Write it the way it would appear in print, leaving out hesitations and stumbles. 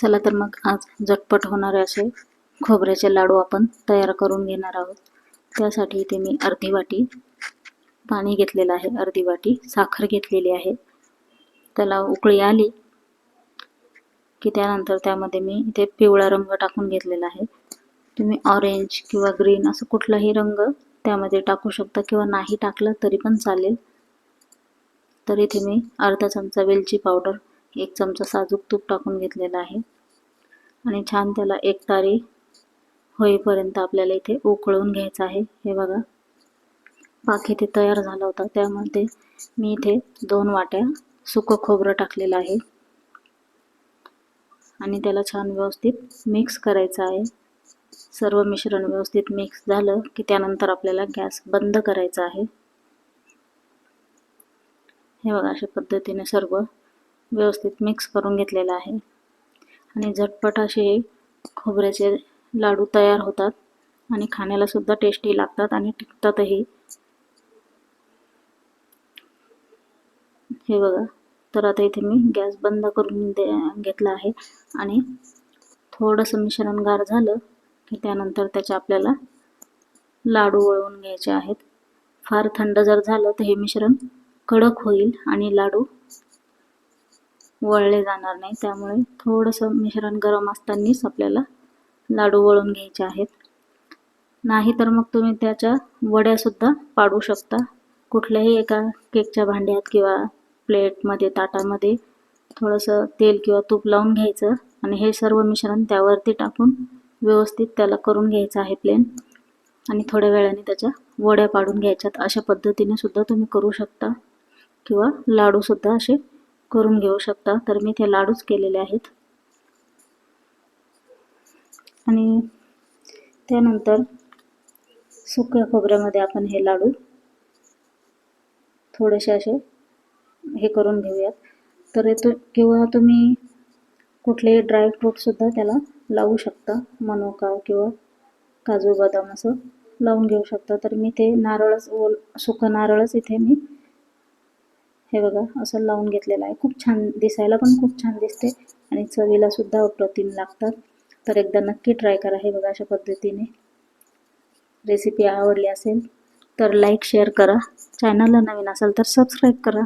चला तर मग आज झटपट होणारे असे खोबऱ्याचे लाडू आपण तयार करून घेणार आहोत। त्यासाठी इथे मी अर्धी वाटी पाणी घेतलेलं आहे, अर्धी वाटी साखर घेतलेली आहे। त्याला उकळी आली की त्यानंतर त्यामध्ये मी इथे पिवळा रंग टाकून घेतलेला आहे। तुम्ही ऑरेंज किंवा ग्रीन असं कुठलाही रंग त्यामध्ये टाकू शकता किंवा नाही टाकलं तरी पण चालेल। तर इथे मी अर्धा चमचा वेलची पावडर, 1 चमचा साजूक तूप टाकून घेतलेला आहे आणि छान त्याला एकतारी होईपर्यंत आपल्याला इथे उकळून घ्यायचं आहे। हे बघा, पाक इथे तयार झाला होता। त्यामध्ये मी इथे 2 वाट्या सुकं खोबरं टाकलेलं आहे आणि त्याला छान व्यवस्थित मिक्स करायचं आहे। सर्व मिश्रण व्यवस्थित मिक्स झालं की त्यानंतर आपल्याला गॅस बंद करायचा आहे। हे बघा, अशा पद्धतीने सर्व व्यवस्थित मिक्स करून घेतलेलं आहे आणि झटपट असे खोबऱ्याचे लाडू तयार होतात आणि खाण्याला सुद्धा टेस्टी लागतात आणि टिकतातही। हे बघा, तर आता इथे मी गॅस बंद करून घेतला आहे आणि थोडंसं मिश्रण गार झालं की त्यानंतर त्याचे आपल्याला लाडू वळवून घ्यायचे आहेत। फार थंड जर झालं तर हे मिश्रण कडक होईल आणि लाडू वळले जाणार नाही, त्यामुळे थोडंसं मिश्रण गरम असतानाच आपल्याला लाडू वळून घ्यायचे आहेत। नाही तर मग तुम्ही त्याच्या वड्या सुद्धा पाडू शकता। कुठल्याही एका केकच्या भांड्यात किंवा प्लेटमध्ये, ताटामध्ये थोडंसं तेल किंवा तूप लावून घ्यायचं आणि हे सर्व मिश्रण त्यावरती टाकून व्यवस्थित त्याला करून घ्यायचं आहे प्लेन आणि थोड्या वेळाने त्याच्या वड्या पाडून घ्यायच्यात। अशा पद्धतीने सुद्धा तुम्ही करू शकता किंवा लाडू सुद्धा असे करून घेऊ शकता। तर मी ते लाडूच केलेले आहेत आणि त्यानंतर सुक्या खोबऱ्यामध्ये आपण हे लाडू थोडेसे असे हे करून घेऊयात। तर किंवा तुम्ही कुठलेही ड्रायफ्रूट सुद्धा त्याला लावू शकता, मनुका किंवा काजू बदाम असं लावून घेऊ शकता। तर मी ते नारळच, सुकं नारळच इथे मी हे बघा असं लावून घेतलेलं आहे। खूप छान दिसायला पण खूप छान दिसते आणि चवीला सुद्धा अप्रतिम लागतात। तर एकदा नक्की ट्राय करा। हे बघा, अशा पद्धतीने रेसिपी आवडली असेल तर लाईक शेअर करा, चॅनलला नवीन असाल तर सबस्क्राईब करा।